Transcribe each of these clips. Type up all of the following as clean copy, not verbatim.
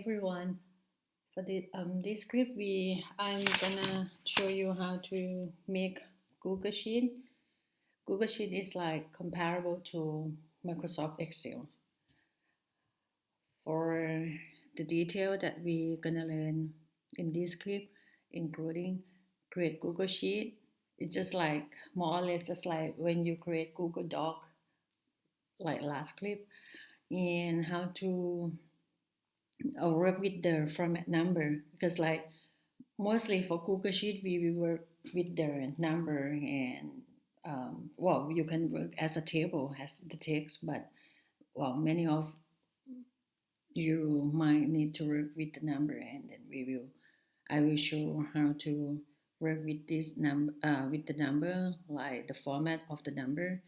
everyone. For this script, I'm gonna show you how to make Google Sheet. Google Sheet is like comparable to Microsoft Excel. For the detail that we're gonna learn in this script, including create Google Sheet, it's just like more or less just like when you create Google Doc, like last clip, and how to work with the format number, because like mostly for Google Sheet we will work with the number, and well, you can work as a table as the text, but well, many of you might need to work with the number, and then I will show how to work with this number, with the number, like the format of the number.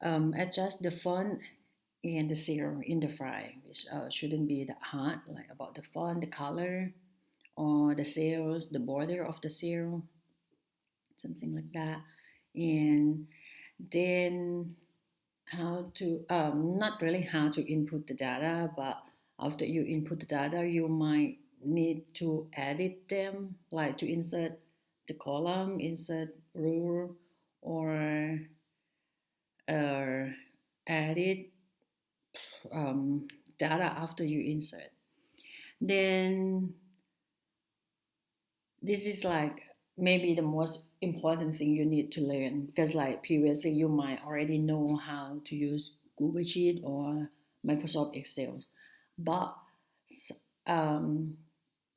Adjust the font and the zero in the file, which shouldn't be that hard, like about the font, the color, or the cells, the border of the cell, something like that. And then how to, not really how to input the data, but after you input the data, you might need to edit them, like to insert the column, insert row, or edit data after you insert. Then this is like maybe the most important thing you need to learn, because like previously you might already know how to use Google Sheet or Microsoft Excel, but um,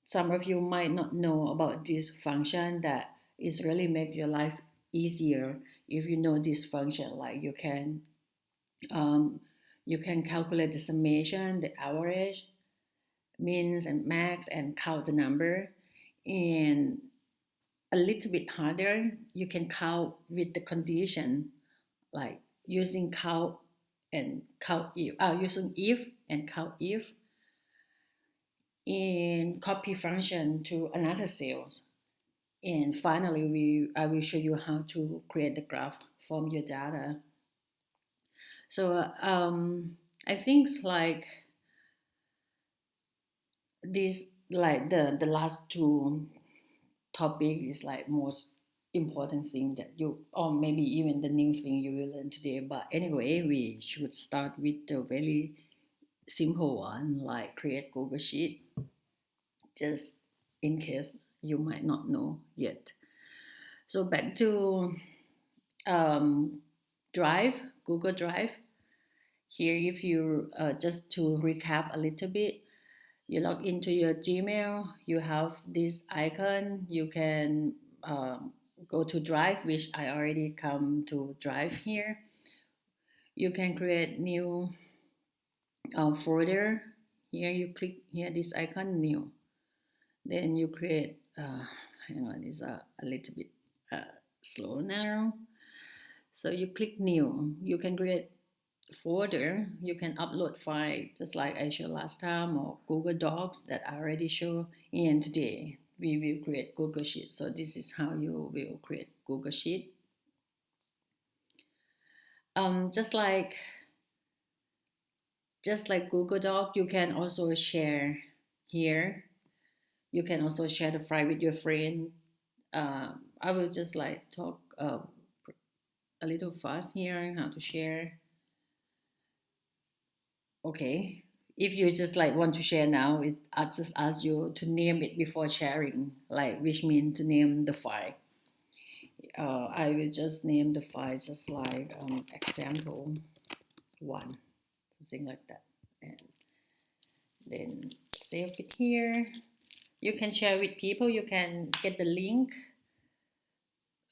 some of you might not know about this function that is really make your life easier. If you know this function, like you can calculate the summation, the average, means and max, and count the number. And a little bit harder, you can count with the condition, like using count and count if, using if and count if, and copy function to another cells. And finally, I will show you how to create the graph from your data. So I think like this, like the last two topic is like most important thing that you, or maybe even the new thing you will learn today. But anyway, we should start with the very simple one, like create Google Sheet, just in case you might not know yet. So back to Drive, Google Drive. Here, if you just to recap a little bit, you log into your Gmail, you have this icon, you can go to Drive, which I already come to Drive here. You can create new folder. Here you click here this icon, new. Then you create, hang on, it's a little bit slow now. So you click new. You can create folder. You can upload file just like I showed last time, or Google Docs that I already showed. And today we will create Google Sheet. So this is how you will create Google Sheet. Just like Google Doc, you can also share here. You can also share the file with your friend. I will just like talk a little fast here how to share. Okay, if you just like want to share now, I just ask you to name it before sharing, like which means to name the file. I will just name the file just like example one, something like that, and then save it here. You can share with people. You can get the link.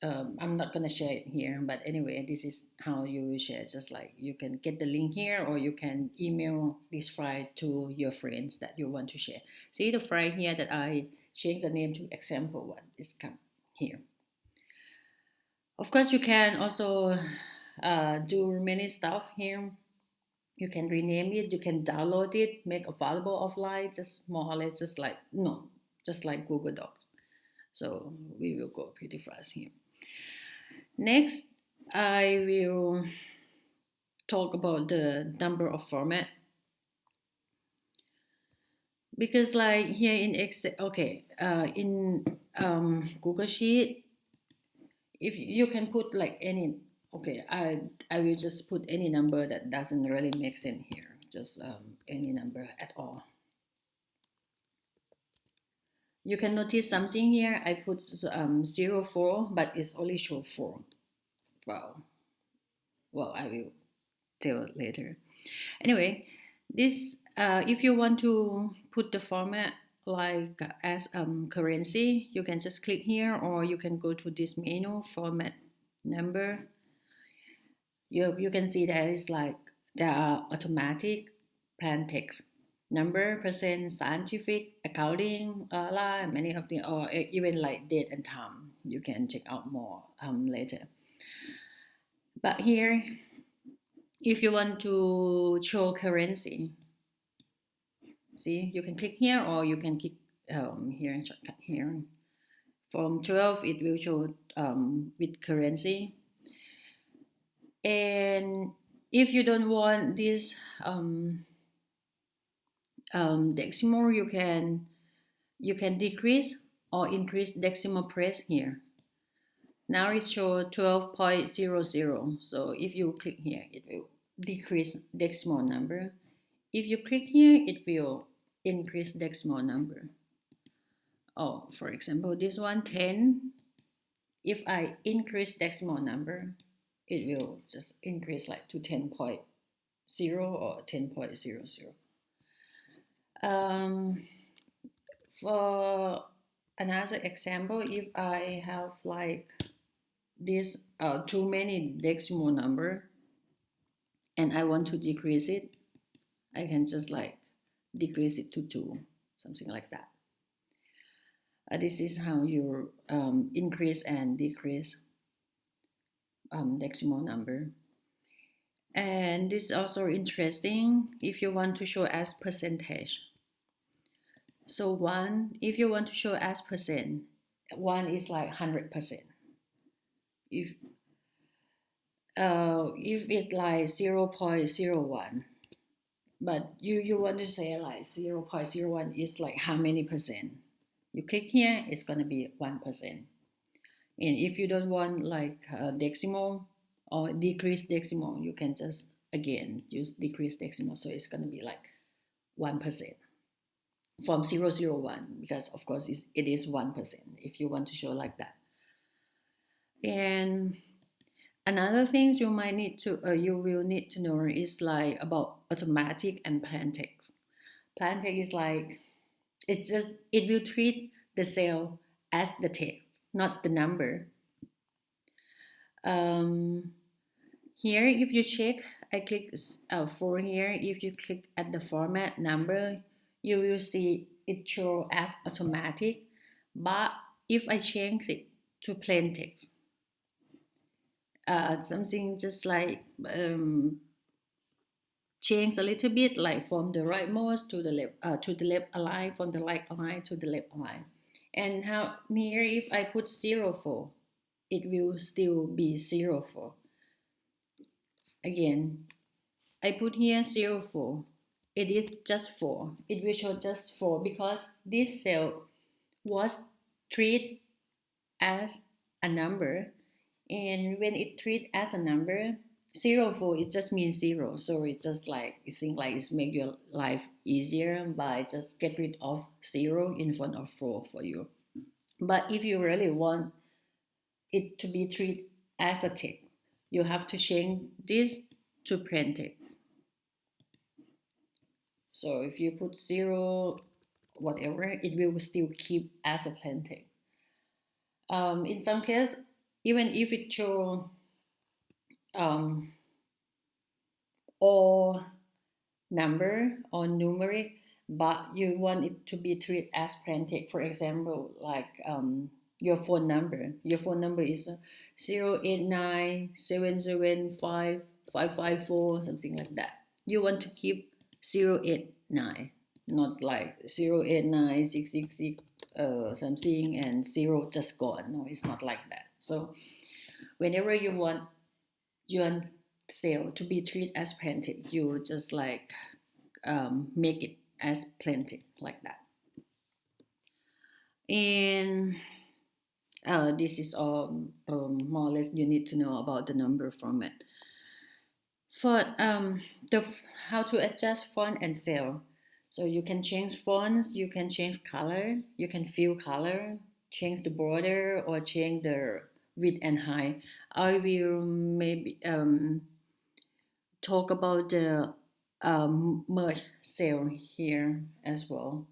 I'm not gonna share it here, but anyway, this is how you will share. Just like you can get the link here, or you can email this file to your friends that you want to share. See the file here that I changed the name to example one is come here. Of course, you can also do many stuff here. You can rename it. You can download it, make available offline. Just more or less, just like Google Docs. So we will go pretty fast here. Next, I will talk about the number of format. Because like here in Excel, okay, in Google Sheet, if you can put like any, okay, I will just put any number that doesn't really make sense here, just any number at all. You can notice something here. I put 04, but it's only show 4. Wow. Well, I will tell later. Anyway, this if you want to put the format like as currency, you can just click here, or you can go to this menu, format number. You can see there is like there are automatic, Plaintext, number, percent, scientific, accounting, many of the, or even like date and time. You can check out more later. But here, if you want to show currency, see, you can click here, or you can click here and shortcut here. From 12, it will show with currency. And if you don't want this decimal, you can decrease or increase decimal place here. Now it shows 12.00. So if you click here, it will decrease decimal number. If you click here, it will increase decimal number. Oh, for example, this one 10. If I increase decimal number, it will just increase like to 10.0 or 10.00. For another example, if I have like this too many decimal number and I want to decrease it, I can just like decrease it to 2, something like that. This is how you increase and decrease decimal number. And this is also interesting if you want to show as percentage. So 1, if you want to show as percent, 1 is like 100%. If it's like 0.01, but you want to say like 0.01 is like how many percent, you click here, it's going to be 1%. And if you don't want like decimal or decrease decimal, you can just again use decrease decimal, so it's going to be like 1% from 001, because of course it is 1% if you want to show like that. And another thing you might need to you will need to know is like about automatic and Plaintext. Plaintext is like it will treat the cell as the text, not the number. Here, if you check, I click 4 here. If you click at the format number, you will see it show as automatic. But if I change it to plain text, something just like change a little bit, like from the rightmost to the left align, from the right align to the left align. And how here, if I put 04, it will still be 04. Again, I put here 04. It is just 4. It will show just 4 because this cell was treated as a number, and when it treated as a number, 04, it just means 0. So it's just like, it seems like it's make your life easier by just get rid of 0 in front of 4 for you. But if you really want it to be treated as a text, you have to change this to plain text. So if you put 0, whatever, it will still keep as a plain text. In some cases, even if it show or number or numeric, but you want it to be treated as plain text. For example, like your phone number. Your phone number is 089775554, something like that. You want to keep 089, not like 0896666 something and 0 just gone. No, it's not like that. So whenever you want cell to be treated as plain text, you just like make it as Plaintext, like that. And this is all more or less you need to know about the number format. For how to adjust font and cell. So you can change fonts, you can change color, you can fill color, change the border, or change the width and height. I will maybe talk about the merge cell here as well.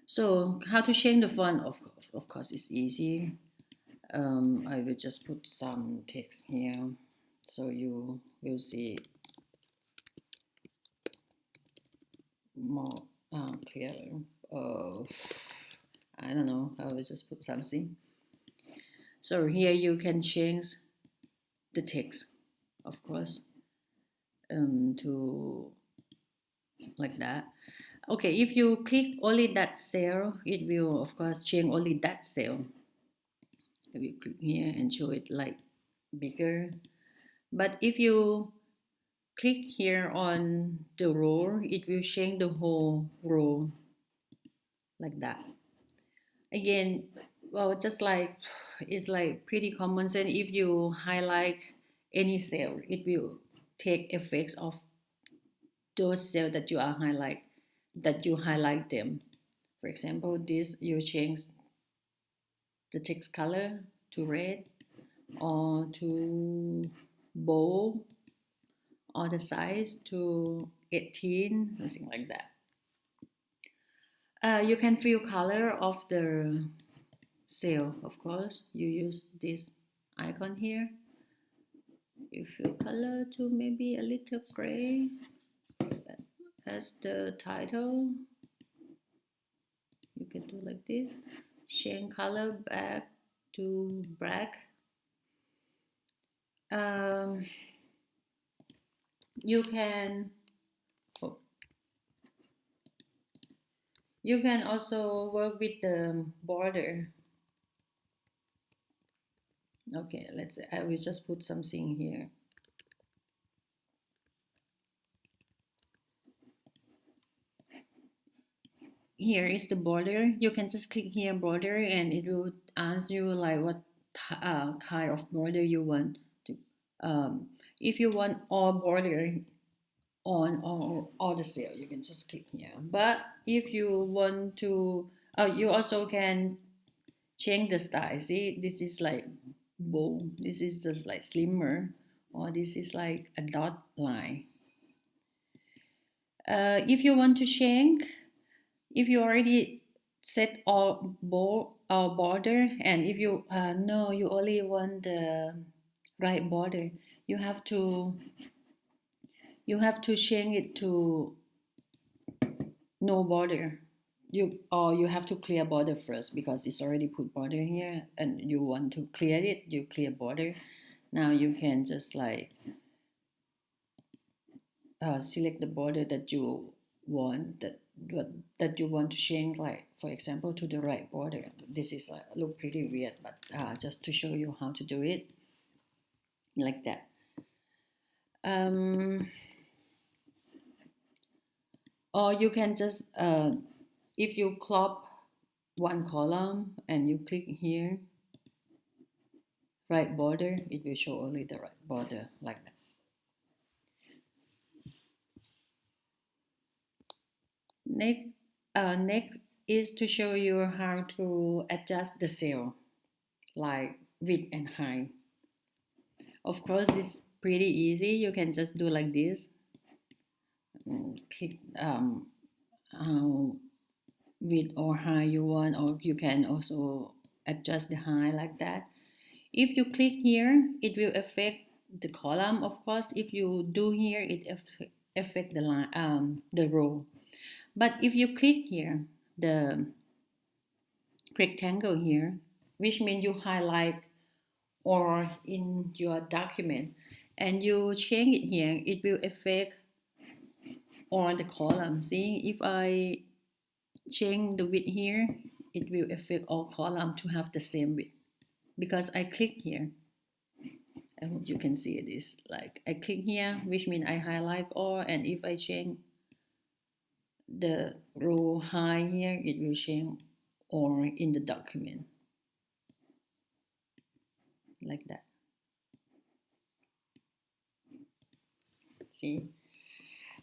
So how to change the font? Of course, it's easy. I will just put some text here, so you will see more clearly. I don't know. I will just put something. So here you can change the text, of course, to like that. Okay, if you click only that cell, it will of course change only that cell. I will click here and show it like bigger. But if you click here on the row, it will change the whole row like that. Again, well, just like it's like pretty common sense. If you highlight any cell, it will take effects of those cells that you highlight them. For example, this you change the text color to red or to bold or the size to 18, something like that. You can fill color of the cell, of course. You use this icon here. You fill color to maybe a little gray as the title. You can do like this. Change color back to black. You can also work with the border. Okay, let's say I will just put something here. Here is the border. You can just click here border and it will ask you like what kind of border you want to. If you want all border on all the cell, you can just click here. But if you want to, you also can change the style. See, this is like bold. This is just like slimmer, or this is like a dot line. If you want to change, if you already set all border, and if you no, you only want the right border, you have to change it to no border. You have to clear border first because it's already put border here, and you want to clear it. You clear border. Now you can just like select the border that you want that you want to change, like for example to the right border. This is look pretty weird, but just to show you how to do it like that. Or you can just if you crop one column and you click here right border, it will show only the right border like that. Next is to show you how to adjust the cell, like width and height. Of course, it's pretty easy. You can just do like this. Click how width or height you want, or you can also adjust the height like that. If you click here, it will affect the column, of course. If you do here, it affect the line, the row. But if you click here, the rectangle here, which means you highlight or in your document, and you change it here, it will affect on the column. See, if I change the width here, it will affect all column to have the same width because I click here. I hope you can see this. Like I click here, which means I highlight all, and if I change the row high here, it will change all in the document like that. See?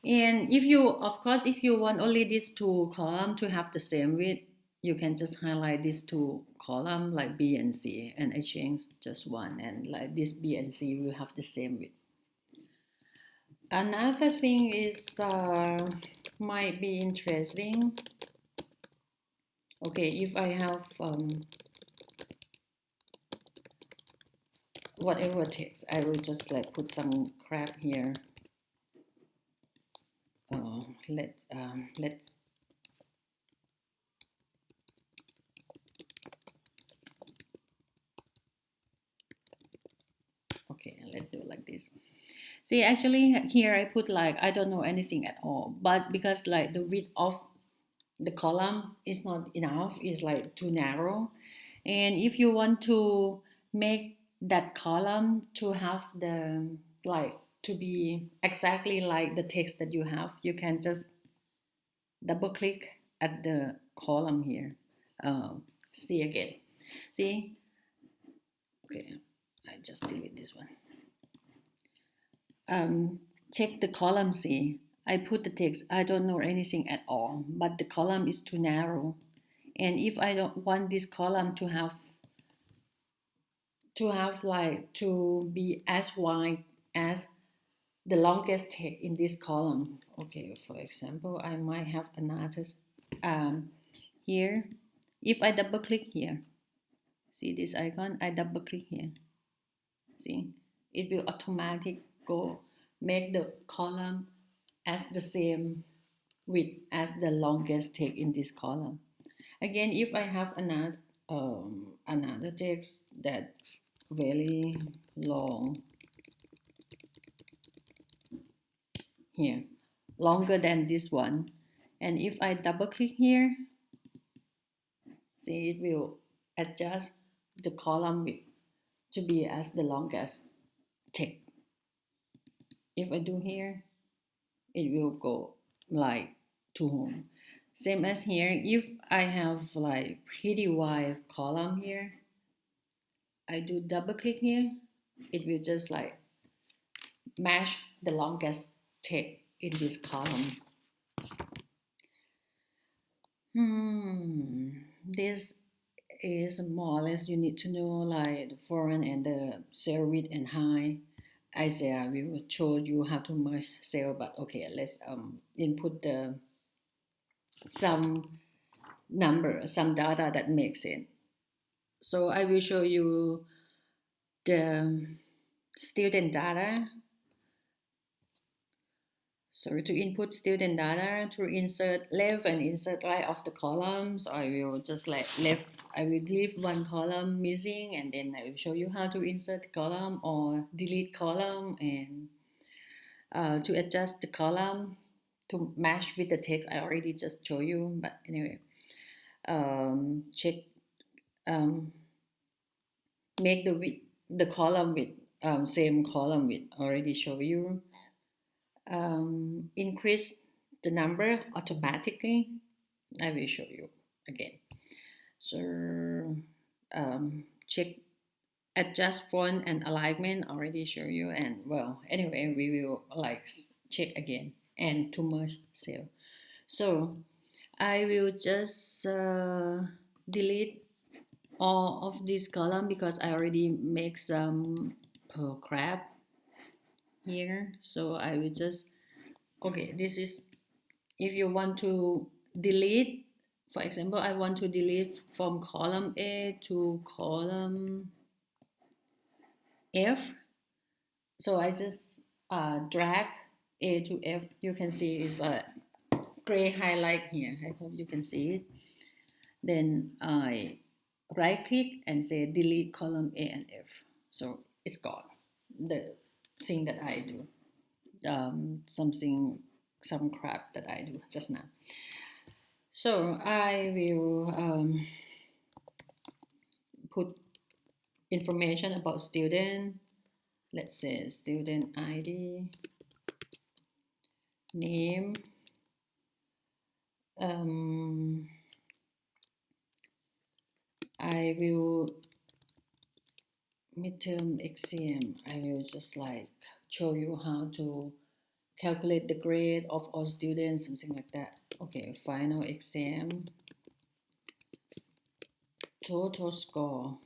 And if you, of course, if you want only these two columns to have the same width, you can just highlight these two columns like B and C, and I change just one, and like this B and C will have the same width. Another thing is might be interesting. Okay, if I have whatever text, I will just like put some crap here. Let's okay, let's do it like this. See, actually here I put like I don't know anything at all, but because like the width of the column is not enough, it's like too narrow. And if you want to make that column to have the like to be exactly like the text that you have, you can just double click at the column here. See again. See? Okay, I just delete this one. Check the column C. I put the text, I don't know anything at all, but the column is too narrow. And if I don't want this column to have like to be as wide as the longest text in this column. Okay, for example, I might have another here. If I double click here, see this icon, I double click here. See, it will automatically go make the column as the same width as the longest text in this column. Again, if I have another text that very long here, longer than this one, and if I double click here, see it will adjust the column width to be as the longest text. If I do here, it will go like to home. Same as here, if I have like pretty wide column here, I do double click here, it will just like match the longest text in this column. This is more or less you need to know like the foreign and the cell width and height. I said we will show you how to merge cell, but okay, let's input some number, some data that makes it. So I will show you the student data. So to input student data, to insert left and insert right of the columns, I will just like left, I will leave one column missing, and then I will show you how to insert the column or delete column, and to adjust the column to match with the text I already just show you. But anyway, check, make the width, the column with same column with already show you. Increase the number automatically. I will show you again. So check adjust font and alignment, already show you, and well, anyway, we will like check again and to merge cell. So I will just delete all of this column because I already make some crap here. So I will just, okay, this is, if you want to delete, for example, I want to delete from column A to column F. So I just drag A to F. You can see it's a gray highlight here. I hope you can see it. Then I right click and say delete column A and F. So it's gone. The thing that I do, some crap that I do just now. So I will put information about student, let's say student ID, name, I will midterm exam, I will just like show you how to calculate the grade of all students, something like that. Okay, final exam, total score,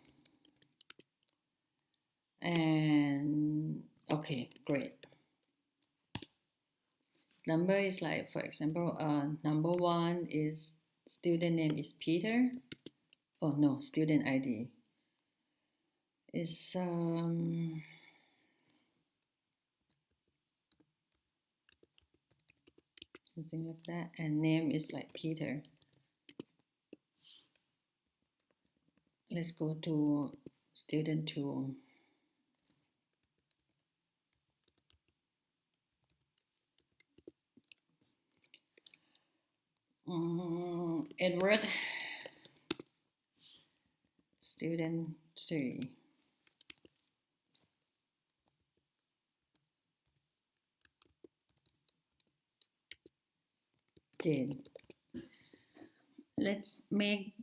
and okay, great. Number is like, for example, number 1 is student name is Peter. Oh no, student ID is something like that, and name is like Peter. Let's go to student 2. Edward, student 3. Jane. Let's make,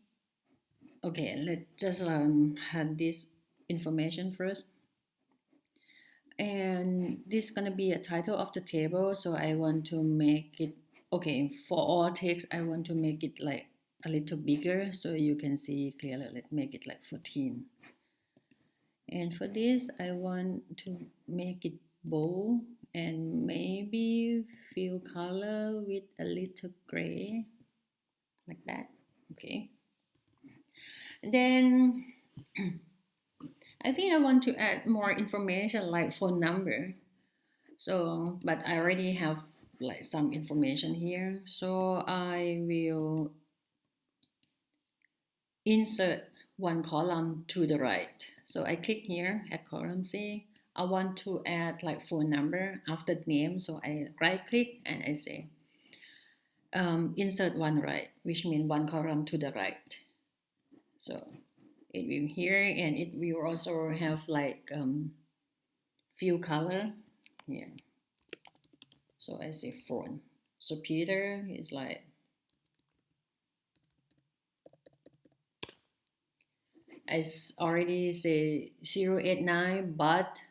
okay, let's just have this information first. And this is gonna be a title of the table, so I want to make it, okay, for all text I want to make it like a little bigger so you can see clearly. Let's make it like 14. And for this I want to make it bold and maybe fill color with a little gray, like that. Okay, and then I think I want to add more information like phone number. So, but I already have like some information here. So I will insert one column to the right. So I click here at column C. I want to add like phone number after the name. So I right click and I say insert one right, which means one column to the right. So it will here, and it will also have like few color here. So I say phone. So Peter is like, I already say 089, but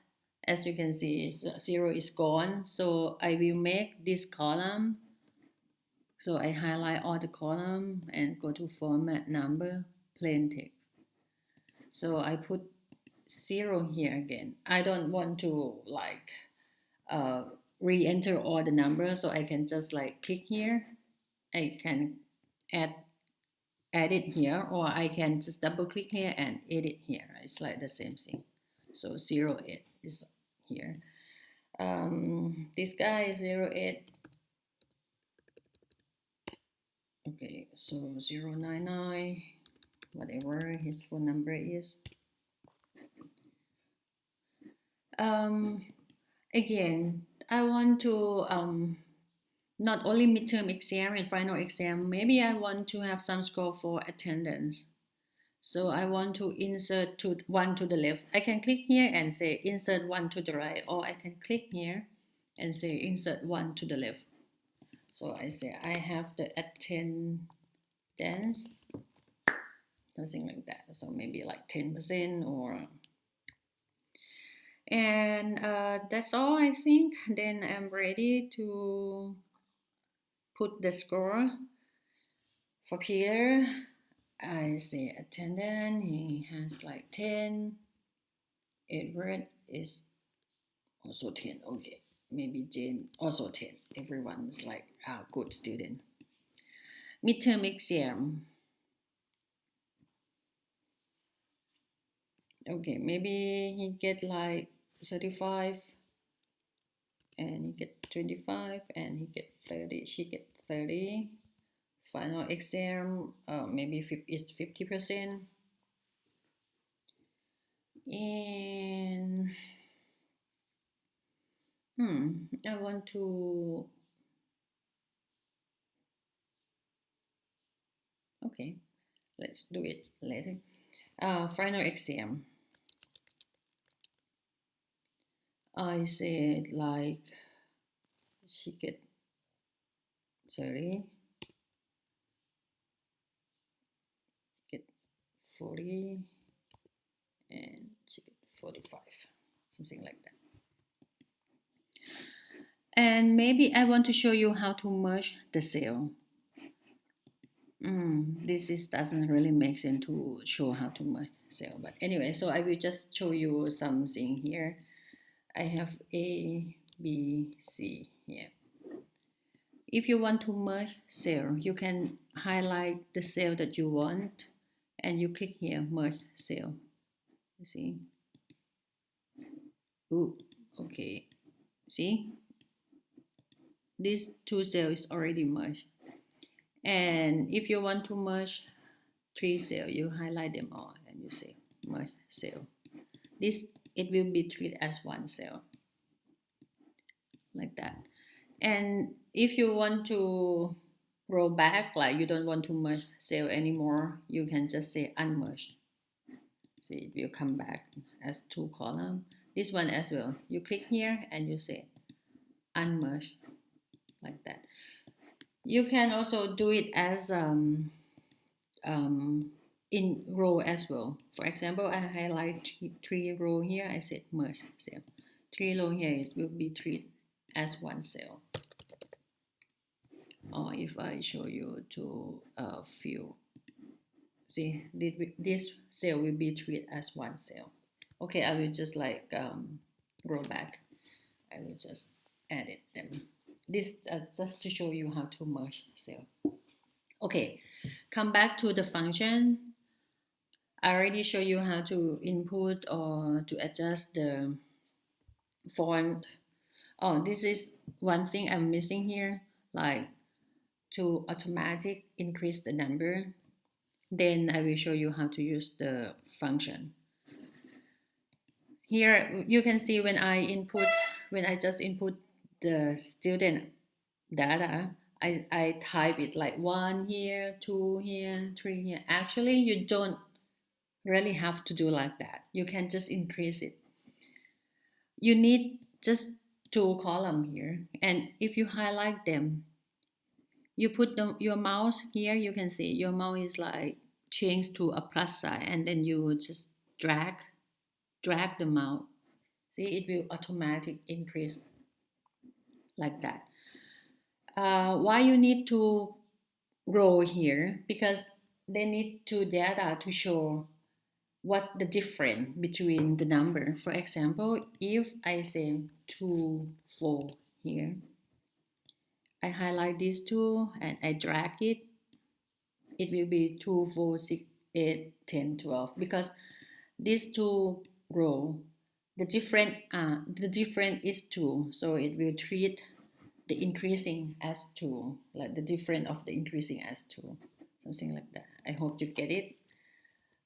as you can see, 0 is gone. So I will make this column. So I highlight all the column and go to format number, plain text. So I put 0 here again. I don't want to like re-enter all the numbers, so I can just like click here. I can add it here, or I can just double click here and edit here. It's like the same thing. So 08 is here. This guy is 08. Okay, so 099, whatever his phone number is. Again, I want to not only midterm exam and final exam, maybe I want to have some score for attendance. So I want to insert one to the left. I can click here and say insert one to the right, or I can click here and say insert one to the left. So I say I have the attendance, something like that. So maybe like 10% or, and that's all I think. Then I'm ready to put the score for Peter. I say attendance, he has like 10. Edward is also 10. Okay, maybe Jane also 10. Everyone is like a good student. Midterm exam. Okay, maybe he get like 35 and he get 25 and he get 30. She get 30. Final exam, maybe it's 50%. And I want to, okay, let's do it later. Final exam. I said like she get 30, get 40, and she get 45, something like that. And maybe I want to show you how to merge the cell. This doesn't really make sense to show how to merge cell, but anyway, so I will just show you something here. I have A, B, C here. If you want to merge cell, you can highlight the cell that you want and you click here, merge cell. You see? Ooh, okay. See? These two cells is already merged. And if you want to merge 3 cells, you highlight them all and you say merge cell. This, it will be treated as one cell, like that. And if you want to roll back, like you don't want to merge cell anymore, you can just say unmerge. See, it will come back as 2 columns. This one as well. You click here and you say unmerge, like that. You can also do it as in row as well. For example, I highlight 3 row here. I said merge cell. 3 row here will be treated as one cell. Or if I show you to a few, see, this cell will be treated as one cell. Okay, I will just like roll back. I will just edit them. This just to show you how to merge cell. Okay, come back to the function. I already show you how to input or to adjust the font. Oh, this is one thing I'm missing here, like to automatic increase the number. Then I will show you how to use the function. Here you can see when I just input the student data, I type it like 1 here, 2 here, 3 here. Actually, you don't really have to do like that. You can just increase it. You need just 2 columns here, and if you highlight them, you put your mouse here, you can see your mouse is like changed to a plus sign, and then you just drag the mouse. See, it will automatically increase like that. Why you need to row here? Because they need to data to show what's the difference between the number. For example, if I say 2, 4 here, I highlight these two and I drag it, it will be 2, 4, 6, 8, 10, 12. Because these 2 row, the difference is 2, so it will treat the increasing as 2, like the difference of the increasing as 2, something like that. I hope you get it.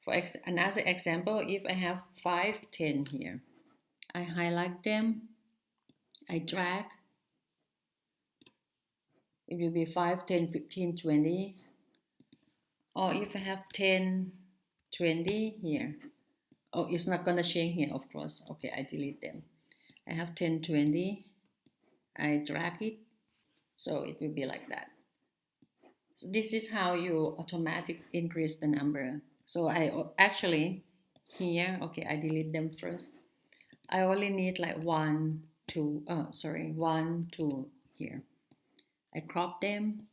For another example, if I have 5, 10 here, I highlight them, I drag, it will be 5, 10, 15, 20. Or if I have 10, 20 here, oh, it's not gonna change here, of course. Okay, I delete them. I have 10, 20, I drag it, so it will be like that. So this is how you automatically increase the number. So I actually here, okay, I delete them first. I only need like 1, 2, 1, 2 here. I crop them.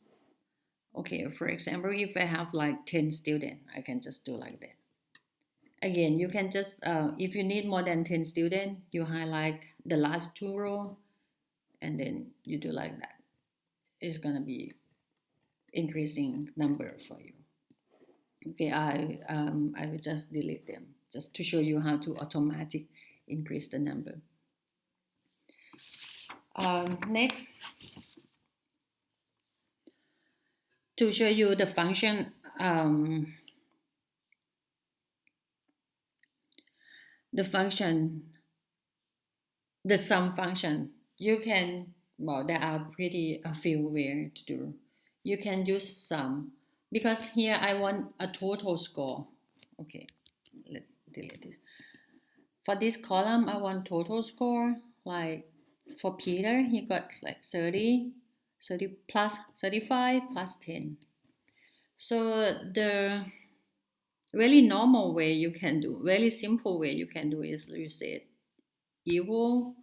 Okay, for example, if I have like 10 students, I can just do like that. Again, you can just, if you need more than 10 students, you highlight the last 2 rows and then you do like that. It's gonna be increasing number for you. Okay, I will just delete them just to show you how to automatically increase the number. Next, to show you the function, the sum function, you can, well, there are pretty a few ways to do. You can use sum, because here I want a total score. Okay, let's delete this. For this column, I want total score. like for Peter, he got like 30 plus 35 plus 10. So the really normal way you can do, really simple way you can do is you say equal,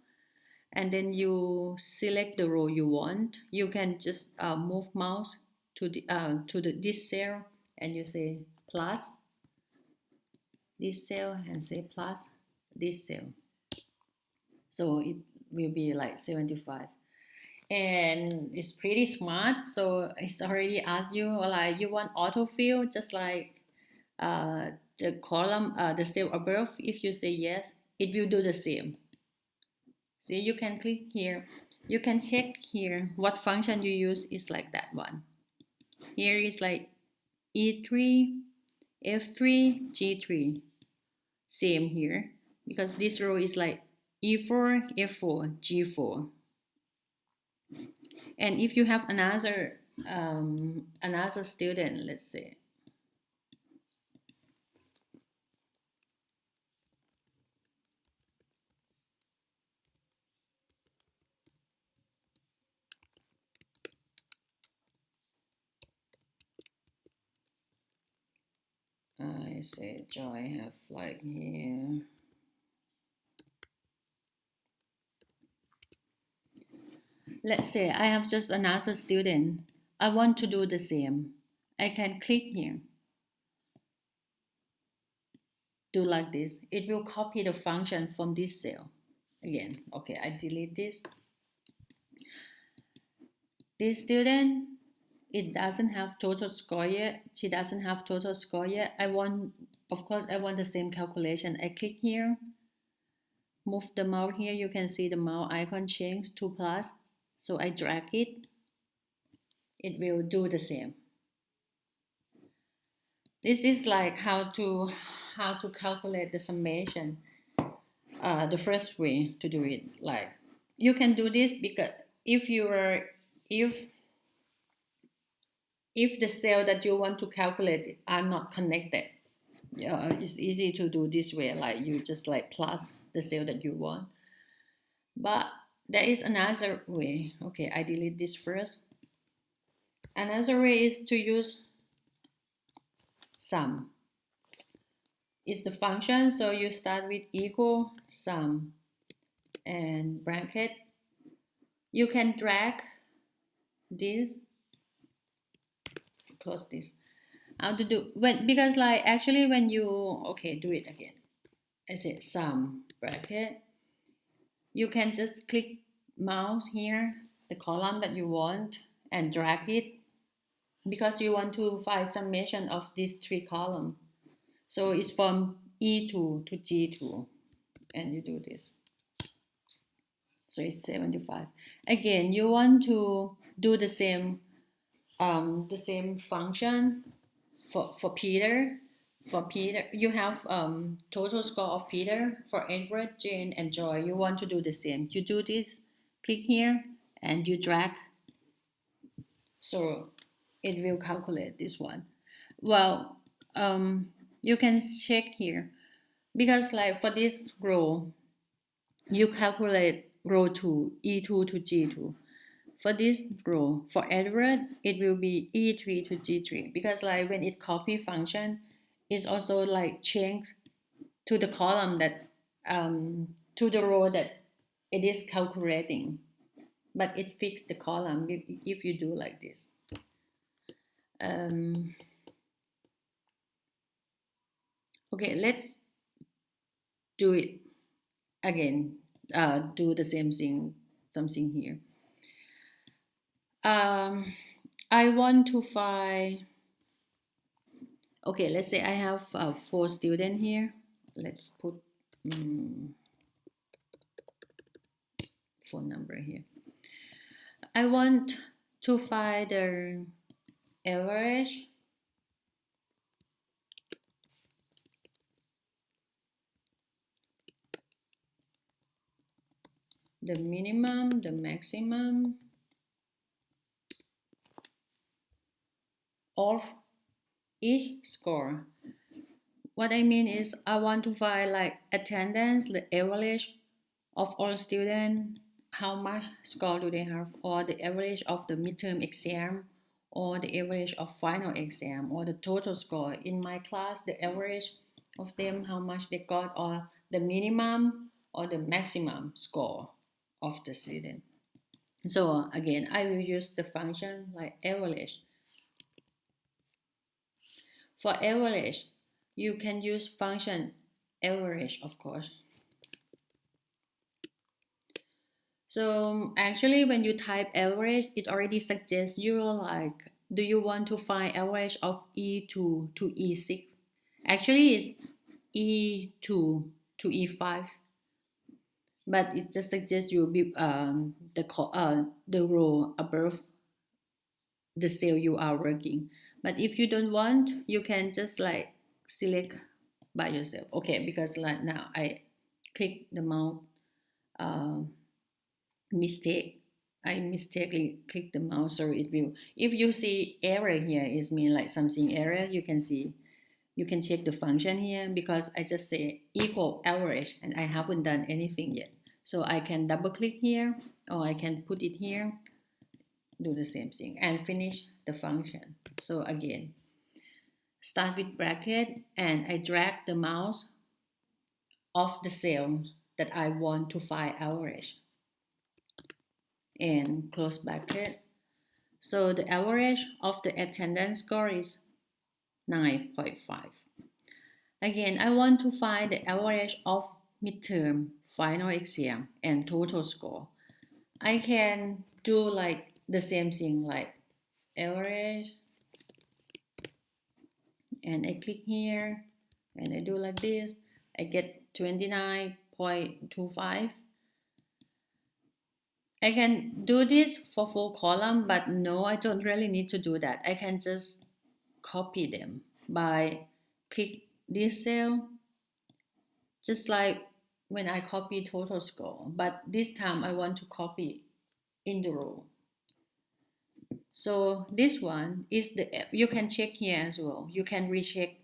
and then you select the row you want. You can just move mouse to this cell, and you say plus this cell, and say plus this cell. So it will be like 75. And it's pretty smart. So it's already asked you, like, you want autofill, just like the column, the cell above. If you say yes, it will do the same. See, you can click here. You can check here what function you use is like that one. Here is like E3, F3, G3. Same here, because this row is like E4, F4, G4. And if you have another student, let's say, I say Joy have like here. Let's say I have just another student. I want to do the same. I can click here. Do like this. It will copy the function from this cell. Again, okay, I delete this. This student, it doesn't have total score yet. She doesn't have total score yet. Of course, I want the same calculation. I click here, move the mouse here. You can see the mouse icon change to plus. So I drag it. It will do the same. This is like how to calculate the summation. The first way to do it, like you can do this because if the cell that you want to calculate are not connected, it's easy to do this way, like you just like plus the cell that you want. But there is another way. Okay, I delete this first. Another way is to use sum. It's the function, so you start with equal sum and bracket. You can drag this, close this. How to do because like actually when you do it again. I say sum bracket. You can just click mouse here, the column that you want, and drag it because you want to find summation of these three columns. So it's from E2 to G2, and you do this. So it's 75. Again, you want to do the same function for Peter. For Peter, you have total score of Peter. For Edward, Jane, and Joy, you want to do the same. You do this, click here, and you drag. So it will calculate this one. Well, you can check here because like for this row, you calculate row 2, E2 to G2. For this row, for Edward, it will be E3 to G3 because like when it copy function, it's also like change to the column that to the row that it is calculating, but it fixed the column if you do like this. Okay, let's do it again. Do the same thing, something here. I want to find, okay, let's say I have 4 students here. Let's put phone number here. I want to find the average the minimum, the maximum of each score. What I mean is I want to find like attendance, the average of all students, how much score do they have, or the average of the midterm exam, or the average of final exam, or the total score. In my class, the average of them, how much they got, or the minimum or the maximum score of the student. So again, I will use the function like average. For average, you can use function average, of course. So actually, when you type average, it already suggests you like, do you want to find average of E2 to E6? Actually, it's E2 to E5, but it just suggests you be the row above the cell you are working. But if you don't want, you can just like select by yourself. Okay, because like now I click the mouse mistake. I mistakenly click the mouse, so it will. If you see error here, it means like something error. You can see, you can check the function here because I just say equal average and I haven't done anything yet. So I can double click here or I can put it here, do the same thing and finish the function. So again, start with bracket and I drag the mouse off the cell that I want to find average and close bracket. So the average of the attendance score is 9.5. Again, I want to find the average of midterm, final exam, and total score. I can do like the same thing like average, and I click here, and I do like this. I get 29.25. I can do this for full column, but no, I don't really need to do that. I can just copy them by click this cell, just like when I copy total score, but this time I want to copy in the row. So this one is the, you can check here as well. You can recheck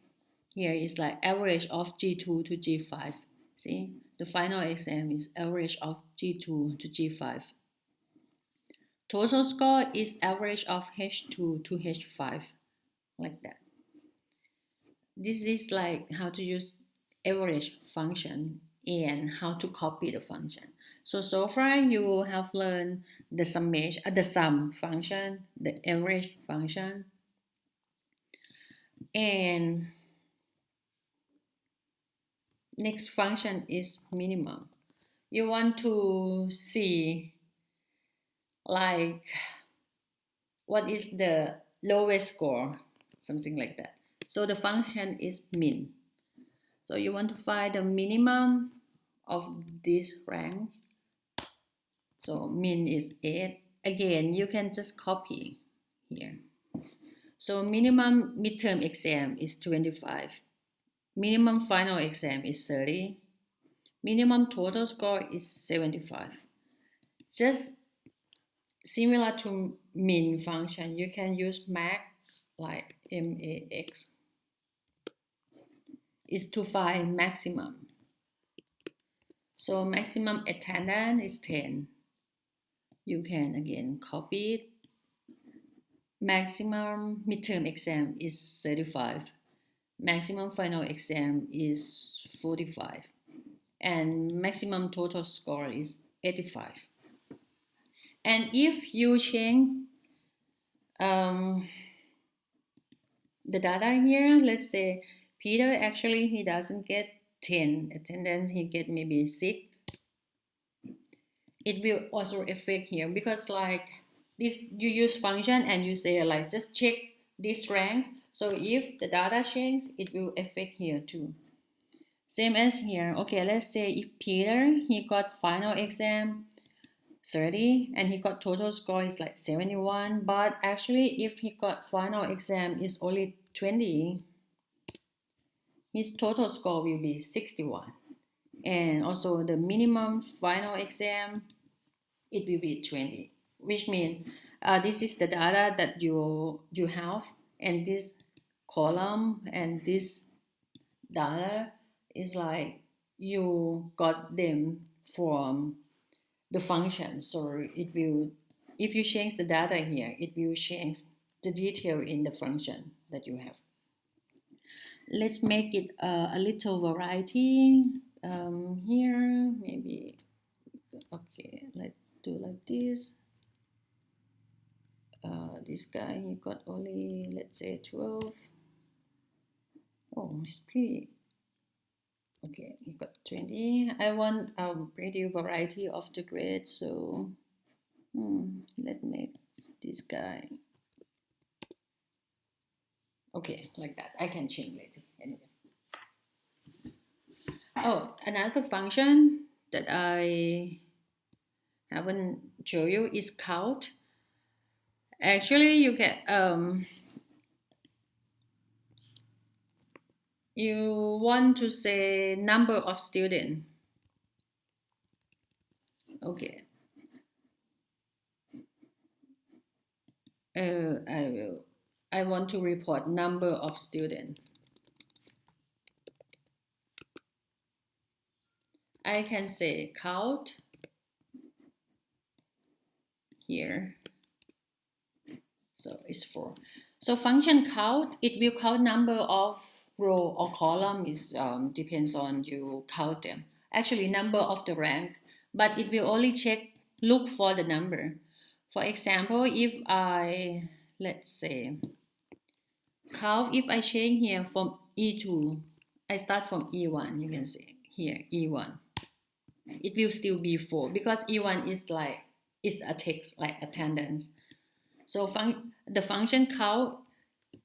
here is like average of G2 to G5. See, the final exam is average of G2 to G5. Total score is average of H2 to H5, like that. This is like how to use average function and how to copy the function. So far you have learned the summation, the sum function, the average function, and next function is minimum. You want to see like what is the lowest score, something like that. So the function is min. So you want to find the minimum of this rank. So min is 8. Again, you can just copy here. So minimum midterm exam is 25. Minimum final exam is 30. Minimum total score is 75. Just similar to min function, you can use max, like max, is to find maximum. So maximum attendance is 10. You can again copy it. Maximum midterm exam is 35. Maximum final exam is 45. And maximum total score is 85. And if you change the data here, let's say Peter actually he doesn't get 10 attendance, he get maybe 6. It will also affect here because like this, you use function and you say like just check this rank. So if the data change, it will affect here too. Same as here. Okay, let's say if Peter he got final exam 30 and he got total score is like 71, but actually if he got final exam is only 20, his total score will be 61. And also the minimum final exam, it will be 20, which means this is the data that you have, and this column and this data is like you got them from the function. So it will, if you change the data here, it will change the detail in the function that you have. Let's make it a little variety here. Maybe, okay, let's do like this. This guy, he got only, let's say 12. Oh, it's pretty. Okay, he got 20. I want a pretty variety of the grade, so let's make this guy. Okay, like that. I can change later anyway. Oh, another function that I haven't shown you is count. Actually, you get you want to say number of students. Okay. I want to report number of students. I can say count here. So it's 4. So function count, it will count number of row or column is depends on you count them. Actually, number of the rank, but it will only look for the number. For example, if I, let's say, count, if I change here from E2, I start from E1, you can see here, E1. It will still be 4 because E1 is a text like attendance. So the function count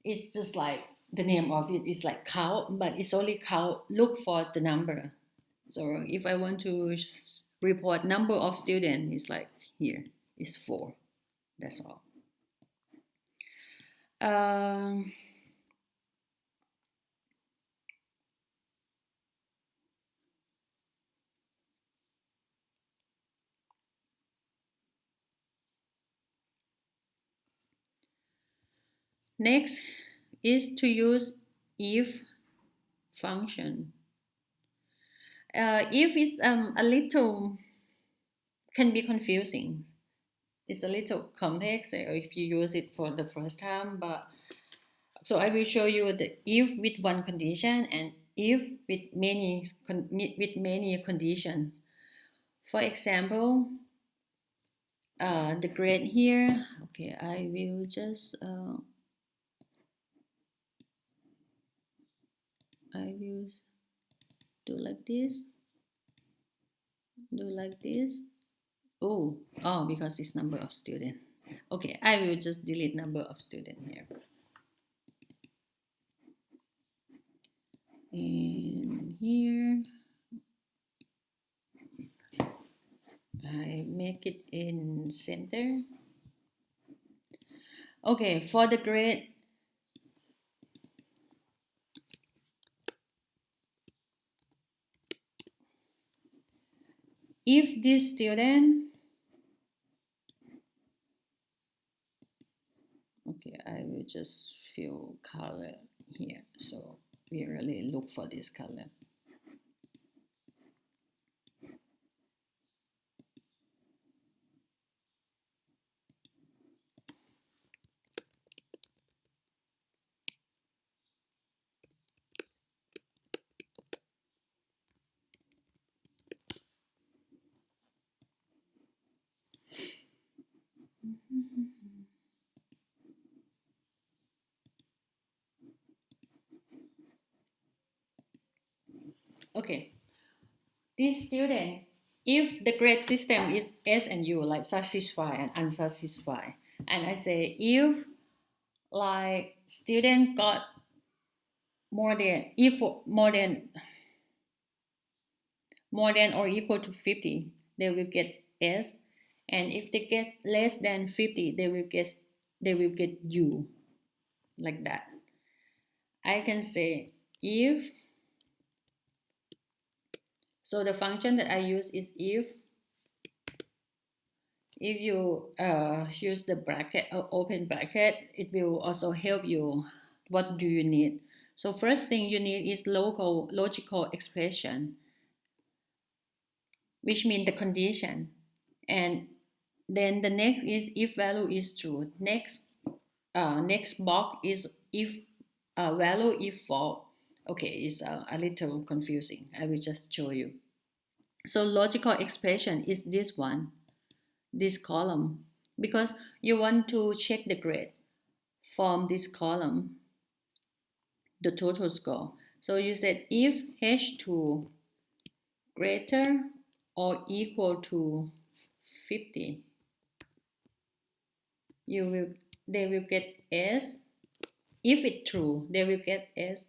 is just like the name of it is like count, but it's only count, look for the number. So if I want to report number of students, it's like here, it's 4. That's all. Next is to use if function. If is a little, can be confusing. It's a little complex if you use it for the first time, but so I will show you the if with one condition and if with many conditions. For example, the grade here. Okay, I will just I will do like this. Do like this. Oh, because it's number of students. Okay, I will just delete number of students here. And here, I make it in center. Okay, for the grade, if this student, okay, I will just fill color here. So we really look for this color. Okay, this student, if the grade system is S and U, like satisfied and unsatisfied, and I say if like student got more than or equal to 50, they will get S, and if they get less than 50, they will get U, like that. I can say if, so the function that I use is if you use the bracket or open bracket, it will also help you. What do you need? So first thing you need is logical expression. which means the condition. And then the next is if value is true. Next box is if value if false. Okay, it's a little confusing. I will just show you. So logical expression is this one, this column, because you want to check the grade from this column, the total score. So you said if H2 greater or equal to 50, they will get S. If it's true, they will get S.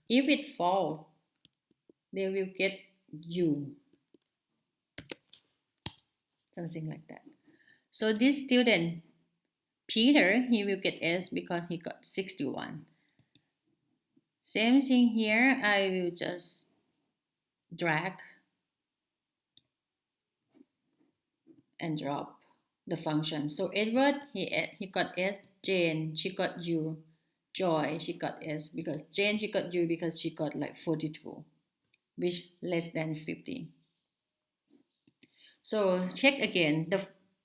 If it false, they will get U. Something like that. So this student, Peter, he will get S because he got 61. Same thing here, I will just drag and drop the function. So Edward, he got S. Jane, she got U. Joy, she got S because Jane, she got U because she got like 42, which less than 50. So check again.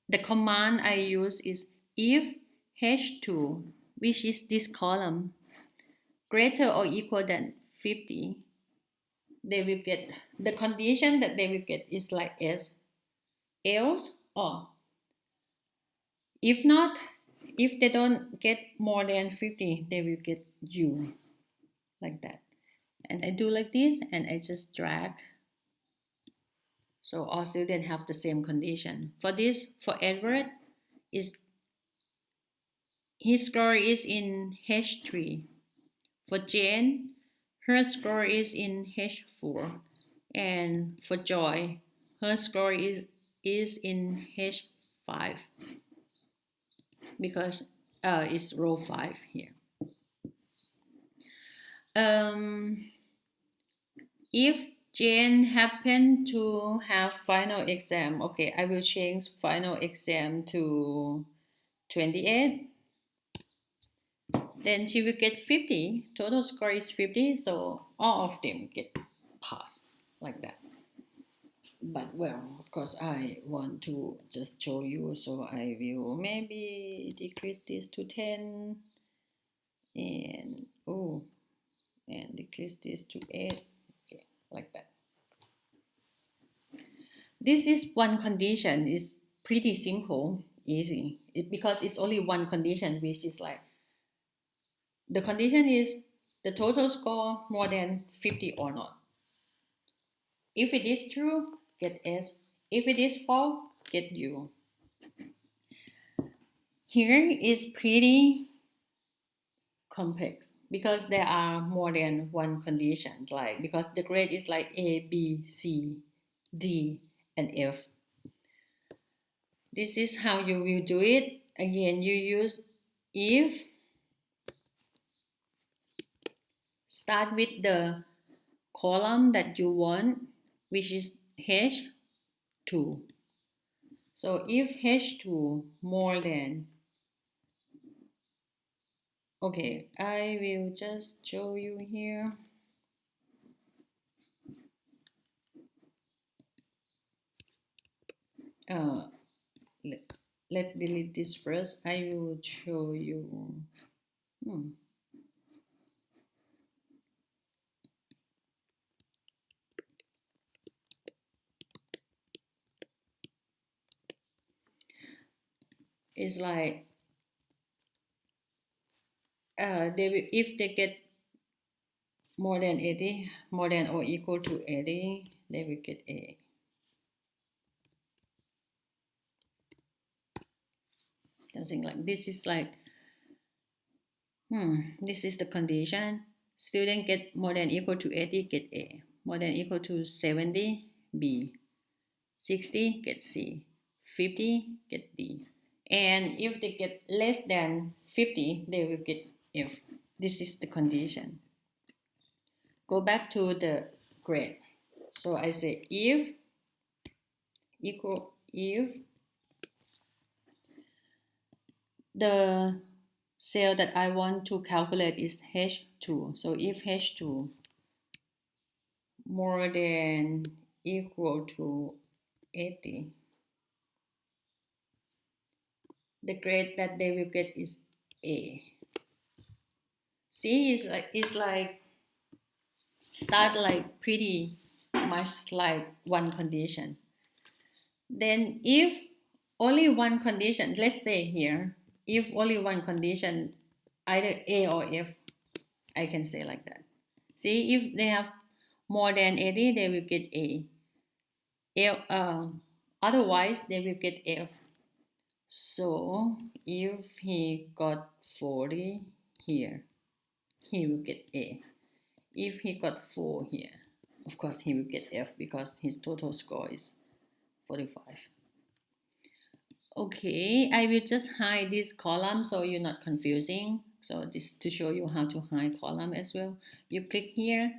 The command I use is if H2, which is this column, greater or equal than 50, they will get, the condition that they will get is like S. Else, or if not, if they don't get more than 50, they will get U, like that. And I do like this, and I just drag. So all students have the same condition. For this, for Edward, is his score is in H3. For Jane, her score is in H4. And for Joy, her score is in H5 because it's row 5 here. If Jane happened to have final exam, okay, I will change final exam to 28. Then she will get 50. Total score is 50, so all of them get pass, like that. But well, of course, I want to just show you, so I will maybe decrease this to 10 and and decrease this to 8. Okay, like that. This is one condition. It's pretty simple, easy. Because it's only one condition, which is like the condition is the total score more than 50 or not. If it is true, get S. If it is false, get U. Here is pretty complex because there are more than one condition, like because the grade is like A, B, C, D, and F. This is how you will do it. Again, you use if, start with the column that you want, which is H2. So if H2 more than, okay, I will just show you here. Let's delete this first. I will show you. It's like if they get more than 80, more than or equal to 80, they will get A. Something like this is like, this is the condition. Student get more than equal to 80, get A. More than equal to 70, B. 60, get C. 50, get D. And if they get less than 50, they will get F. This is the condition. Go back to the grade. So I say if the cell that I want to calculate is H2. So if H2 more than equal to 80. The grade that they will get is A. See, it's like start like pretty much like one condition. Then if only one condition, let's say here, if only one condition, either A or F, I can say like that. See, if they have more than 80, they will get A. Otherwise, they will get F. So if he got 40 here, he will get A. If he got 4 here, of course he will get F because his total score is 45. Okay, I will just hide this column so you're not confusing. So this to show you how to hide column as well. You click here,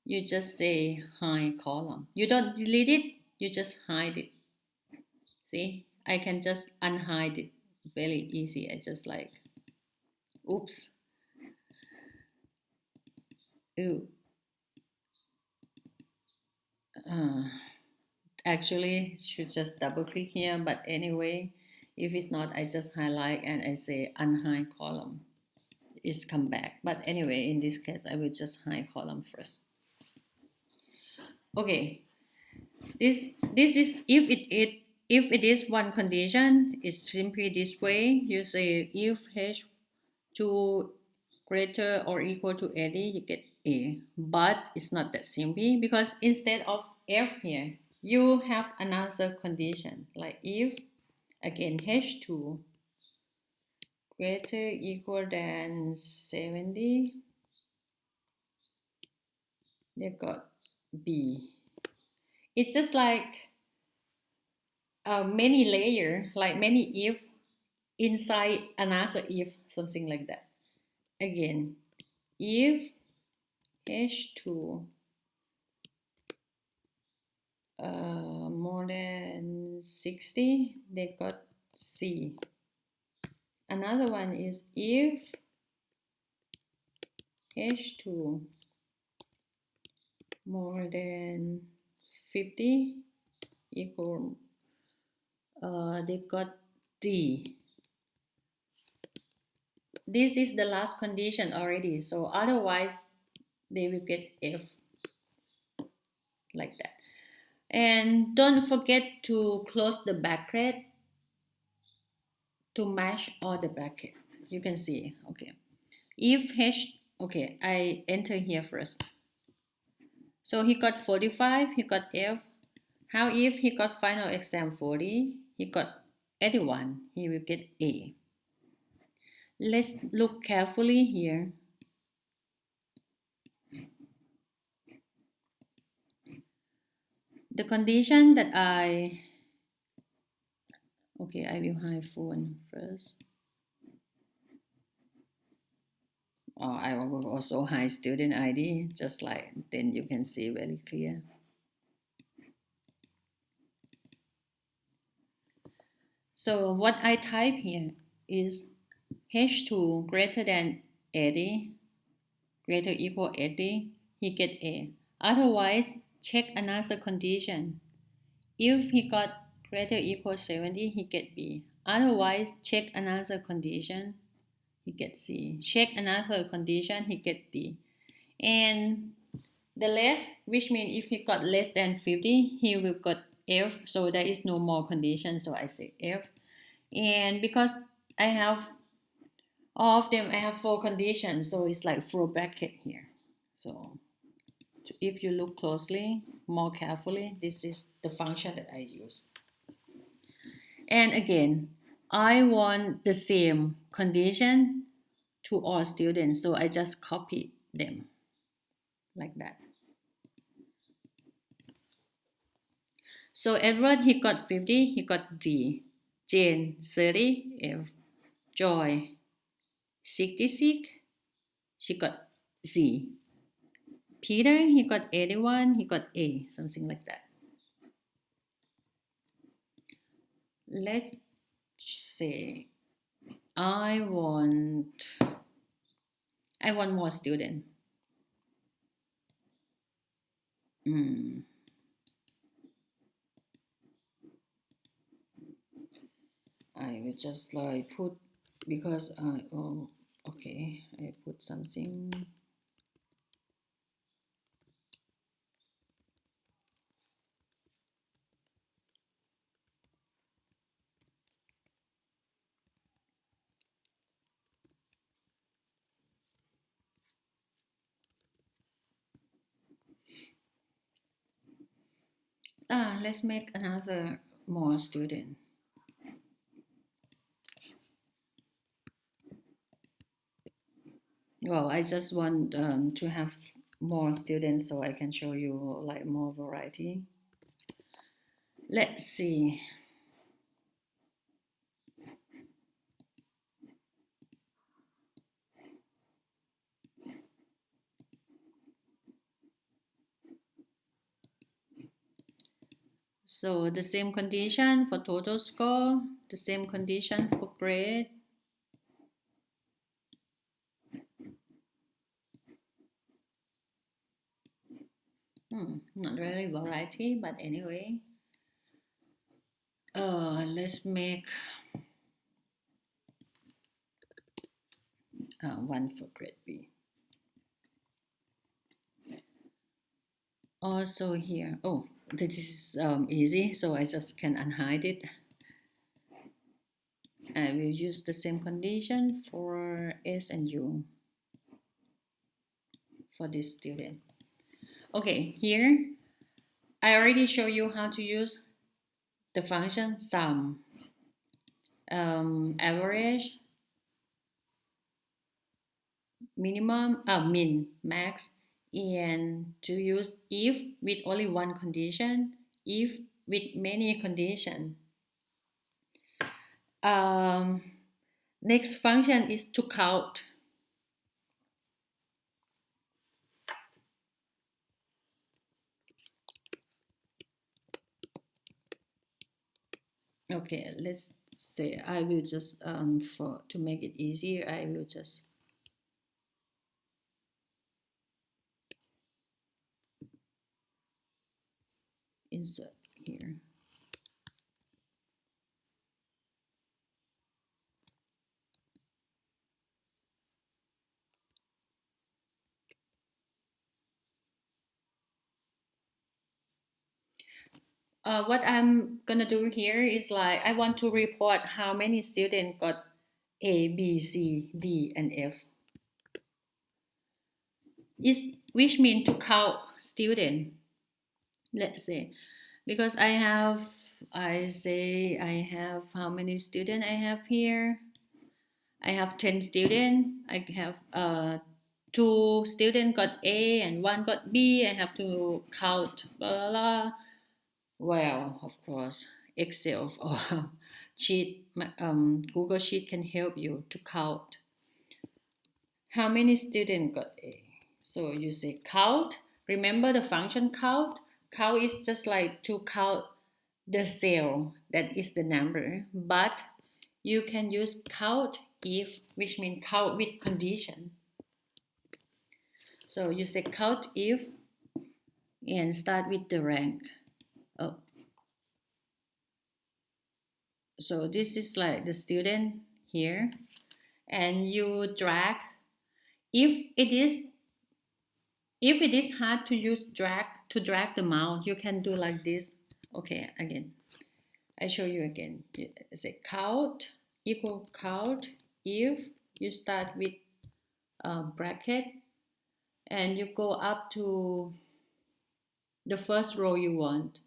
you just say hide column. You don't delete it, you just hide it. See, I can just unhide it very easy. I just like, oops. Ooh. Actually, should just double click here, but anyway, if it's not, I just highlight and I say unhide column. It's come back. But anyway, in this case, I will just hide column first. Okay, this is if it is one condition, it's simply this way. You say if h2 greater or equal to 80, you get A. But it's not that simple because instead of F here, you have another condition like if again h2 greater equal than 70, they got B. It's just like many layer, like many if inside another if, something like that. Again, if h2 more than 60, they got C. Another one is if h2 more than 50 equal, they got D. This is the last condition already, so otherwise they will get F like that. And don't forget to close the bracket to match all the bracket. You can see, okay. If H, okay, I enter here first. So he got 45, he got F. How if he got final exam 40, he got 81, he will get A. Let's look carefully here. The condition that I will hide phone first. I will also hide student ID, just like then you can see very clear. So what I type here is H2 greater than 80, greater equal 80, he get A. Otherwise, check another condition. If he got greater equal 70, he get B. Otherwise, check another condition, he get C. Check another condition, he get D. And the less, which means if he got less than 50, he will got F. So there is no more condition, so I say F. And because I have all of them, I have 4 conditions, so it's like 4 bracket here. So if you look closely, more carefully, this is the function that I use. And again, I want the same condition to all students, so I just copy them like that. So Edward, he got 50, he got D. Jane, 30, F. Joy, 66, she got Z. Peter, he got 81, he got A, something like that. Let's say I want more student. I will just like put, because oh, okay, I put something. Let's make another more student. Well, I just want to have more students so I can show you like more variety. Let's see. So the same condition for total score, the same condition for grade. Not really variety, but anyway. Let's make one for grade B. Also here, oh, this is easy, so I just can unhide it. I will use the same condition for S and U for this student. Okay, here I already show you how to use the function sum, average, minimum, min, max, and to use if with only one condition, if with many conditions. Next function is to count. Okay, let's say I will just for to make it easier, I will just insert here. What I'm gonna do here is like I want to report how many students got A, B, C, D, and F. Which means to count student. Let's say, because I say I have how many students I have here. I have 10 students. I have 2 students got A and 1 got B. I have to count blah blah blah. Well, of course, Excel or sheet, Google Sheet can help you to count how many students got A. So you say count. Remember the function count? Count is just like to count the cell, that is the number. But you can use count if, which means count with condition. So you say count if and start with the rank. Oh. So this is like the student here, and you drag. If it is hard to use drag the mouse, you can do like this. Okay, again, I show you again. You say count equal count if you start with a bracket and you go up to the first row you want.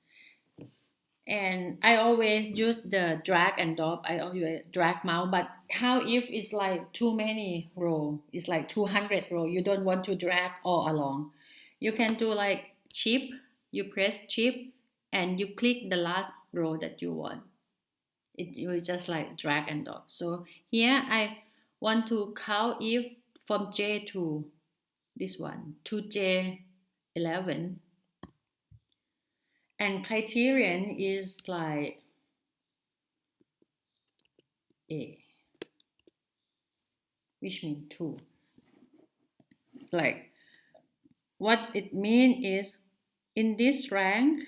And I always use the drag and drop. I always drag mouse, but how if it's like too many row? It's like 200 row. You don't want to drag all along. You can do like shift. You press shift and you click the last row that you want. It will just like drag and drop. So here I want to count if from J to this one to J11. And criterion is like A, which means 2. Like what it means is in this rank,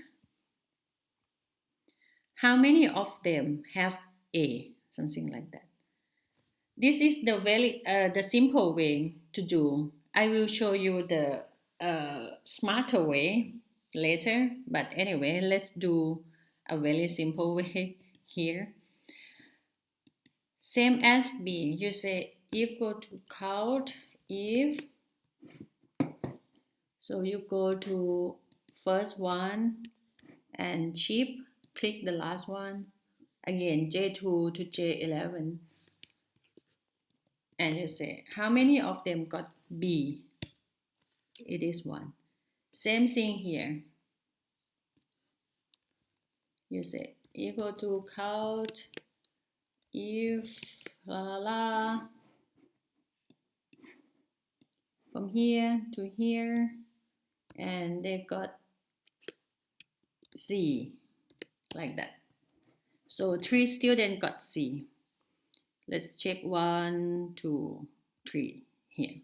how many of them have A? something like that. This is the simple way to do. I will show you the smarter way later, but anyway, let's do a very simple way here. Same as B, you say equal to count if, so you go to first one and ship, click the last one, again J2 to J11, and you say how many of them got B? It is 1. Same thing here. You say equal to count if la la la from here to here, and they got C, like that. So 3 students got C. Let's check 1, 2, 3 here.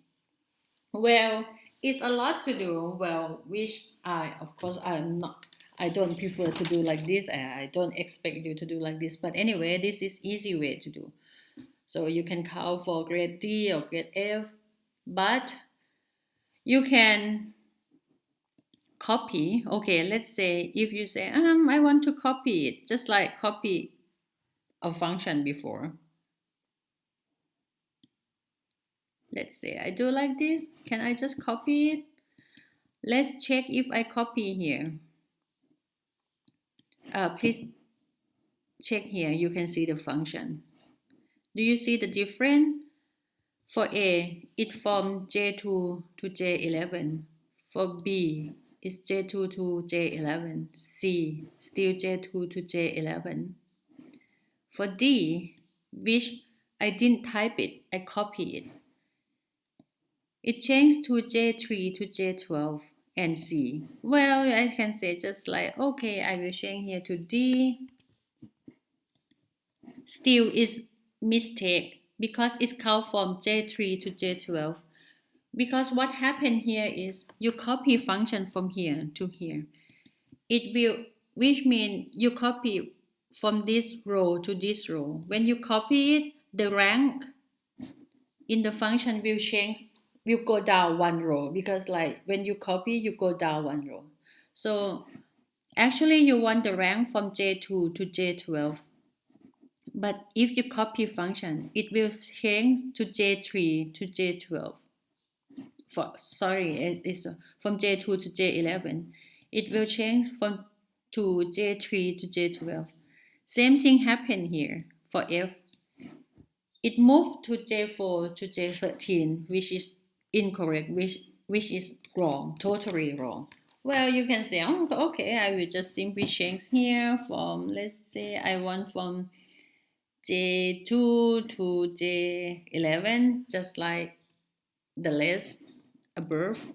Well, it's a lot to do. Well, which of course, I don't prefer to do like this. I don't expect you to do like this. But anyway, this is easy way to do. So you can count for grade D or grade F, but you can copy. Okay, let's say if you say, I want to copy it, just like copy a function before. Let's say I do like this. Can I just copy it? Let's check if I copy here. Please check here. You can see the function. Do you see the difference? For A, it from J2 to J11. For B, it's J2 to J11. C, still J2 to J11. For D, which I didn't type it, I copied it. It changed to J3 to J12 and C. Well, I can say just like, okay, I will change here to D. Still is mistake because it's count from J3 to J12. Because what happened here is you copy function from here to here. It will, which means you copy from this row to this row. When you copy it, the rank in the function will change, will go down 1 row, because like when you copy, you go down 1 row. So actually you want the rank from J2 to J12. But if you copy function, it will change to J3 to J12. It's from J2 to J11. It will change from to J3 to J12. Same thing happened here for F. It moved to J4 to J13, which is incorrect, which is wrong, totally wrong. Well, you can say, oh, okay, I will just simply change here from, let's say I want from J2 to J11, just like the list above.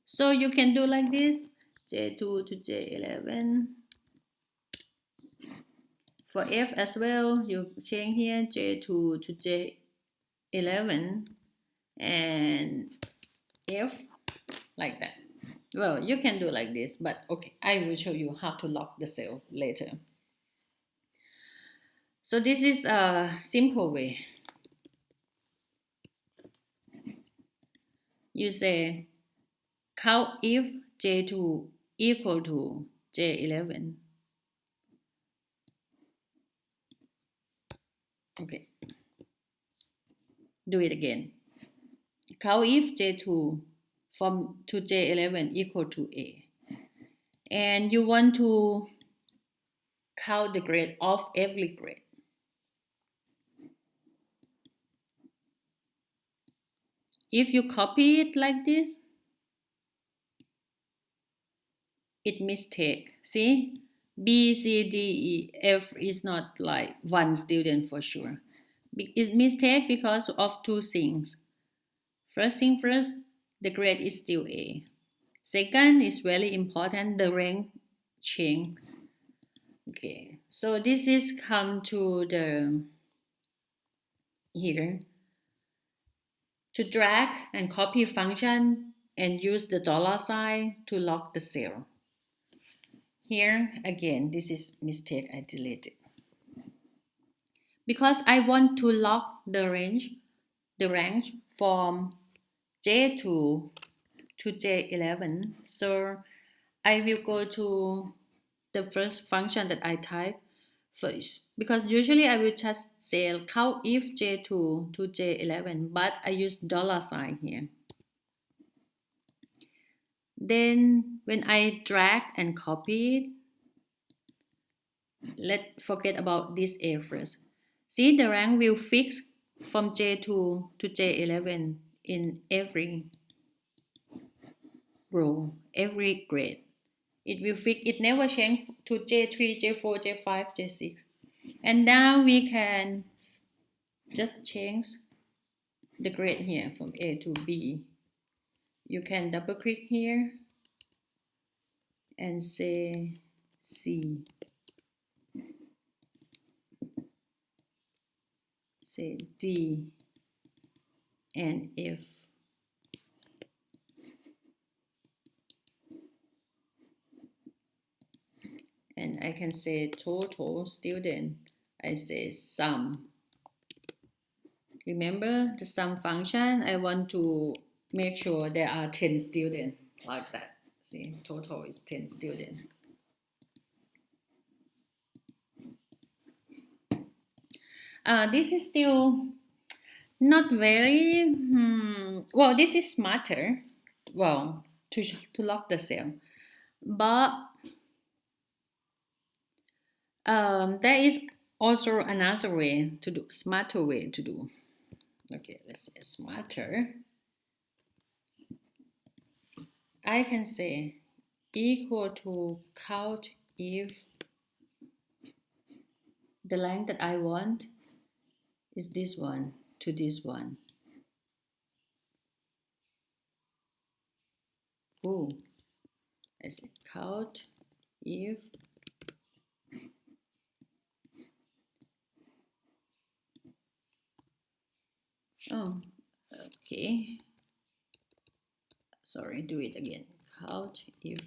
So you can do like this, J2 to J11. For F as well, you change here J2 to J11 and F, like that. Well, you can do like this, but okay, I will show you how to lock the cell later. So this is a simple way. You say count if J2 equal to J11. Okay. Do it again. Count if J2 from to J11 equal to A. And you want to count the grade of every grade. If you copy it like this, it mistake. See? B, C, D, E, F is not like 1 student for sure. It's mistake because of 2 things. First thing first, the grade is still A. Second is very important, the rank change. Okay, so this is come to the here. To drag and copy function and use the $sign to lock the cell. Here again, this is mistake I deleted. because I want to lock the range from J2 to J11. So I will go to the first function that I type first, because usually I will just say count if J2 to J11, but I use $sign here. Then when I drag and copy it, let's forget about this A first. See, the rank will fix from J2 to J11 in every row, every grade. It will fix, it never change to J3, J4, J5, J6. And now we can just change the grade here from A to B. You can double click here and say C. Say D and F. And I can say total student. I say sum. Remember the sum function? I want to make sure there are 10 students like that. See, total is 10 students. This is still not very, well, this is smarter, well, to lock the cell. But there is also another way to do, smarter way to do. Okay, let's say smarter. I can say equal to count if the length that I want is this one to this one. Oh, I say count if okay. Sorry, do it again. Count if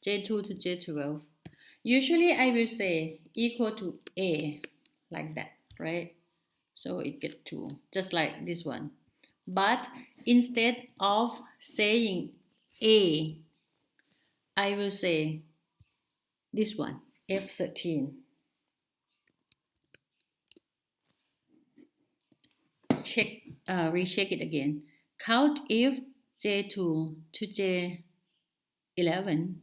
J2 to J12. Usually I will say equal to A, like that, right? So it gets 2, just like this one. But instead of saying A, I will say this one, F13. Check, recheck it again. Count if J2 to J11.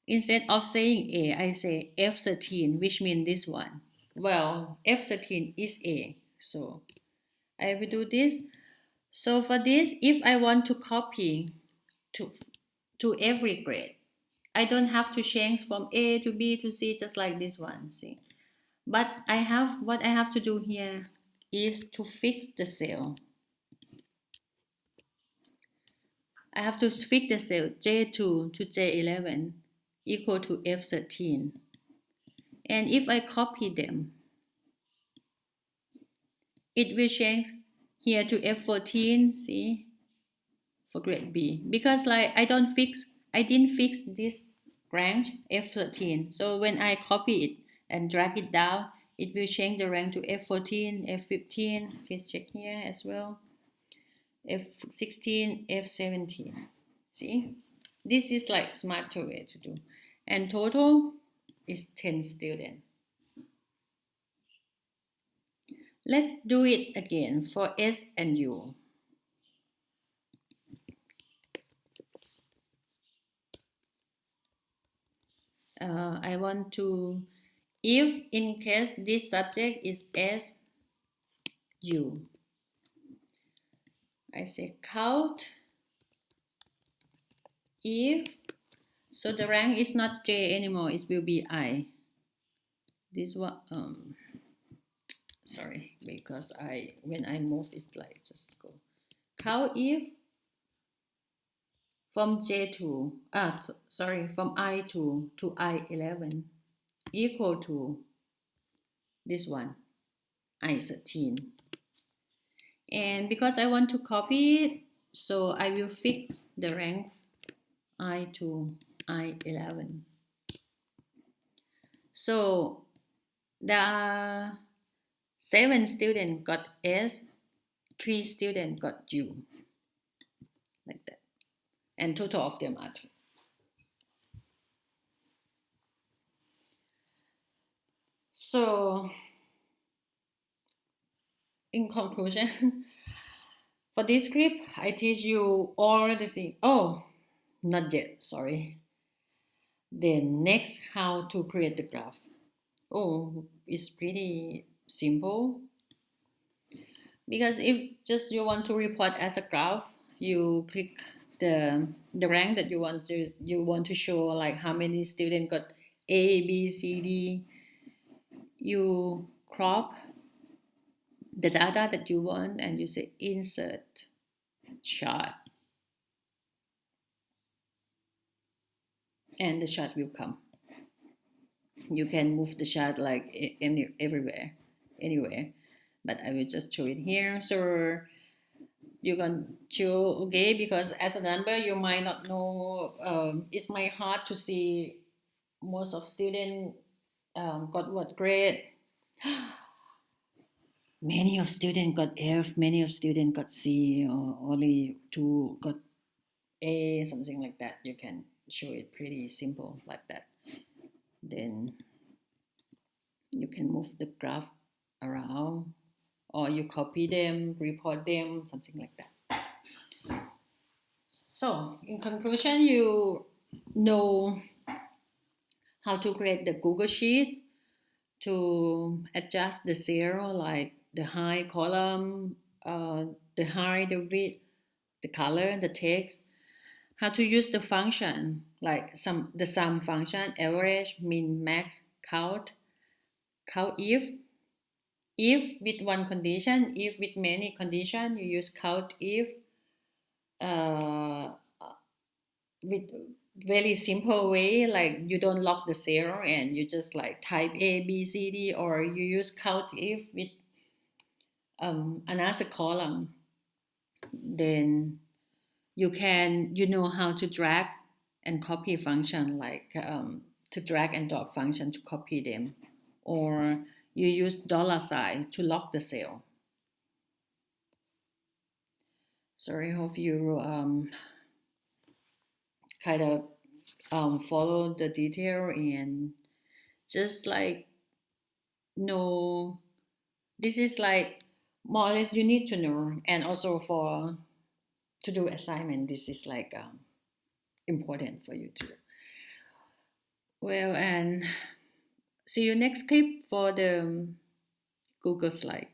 Instead of saying A, I say F13, which means this one. Well, F13 is A, so I will do this. So for this, if I want to copy to every grade, I don't have to change from A to B to C just like this one, see. But what I have to do here is to fix the cell. I have to fix the cell J2 to J11 equal to F13. And if I copy them, it will change here to F14, see, for grade B. Because like I didn't fix this rank F13. So when I copy it and drag it down, it will change the rank to F14, F15. Please check here as well. F16, F17. See? This is like smarter way to do. And total is 10 students. Let's do it again for S and U. I want to, if in case this subject is S, U, I say count if, so the rank is not J anymore, it will be I. This one, sorry, because when I move it like just go. Count if from J2, from I2 to I11 equal to this one, I13. And because I want to copy it, so I will fix the rank I to I11. So there are 7 students got S, 3 students got U, like that. And total of them are 3. So in conclusion, for this script, I teach you all the things. Oh, not yet, sorry. Then next, how to create the graph. Oh, it's pretty simple. Because if just you want to report as a graph, you click the rank that you want to show, like how many students got A, B, C, D. You crop the data that you want and you say insert chart, and the chart will come. You can move the chart like everywhere, anywhere, but I will just show it here. So you can show, okay, because as a number you might not know, it's my hard to see most of students got what grade. Many of students got F, many of students got C, or only 2 got A, something like that. You can show it pretty simple like that. Then you can move the graph around, or you copy them, report them, something like that. So in conclusion, you know how to create the Google Sheet, to adjust the zero, like the high column, the high, the width, the color, the text. How to use the function, like the sum function, average, min, max, count if with one condition, if with many condition, you use count if. Uh, with very simple way, like you don't lock the zero and you just like type A, B, C, D, or you use count if with another column. Then you know how to drag and copy function, like to drag and drop function to copy them, or you use $sign to lock the cell. So I hope you kind of follow the detail and just like know, this is like more or less you need to know. And also for to do assignment, this is like important for you to. Well, and see you next clip for the Google slide.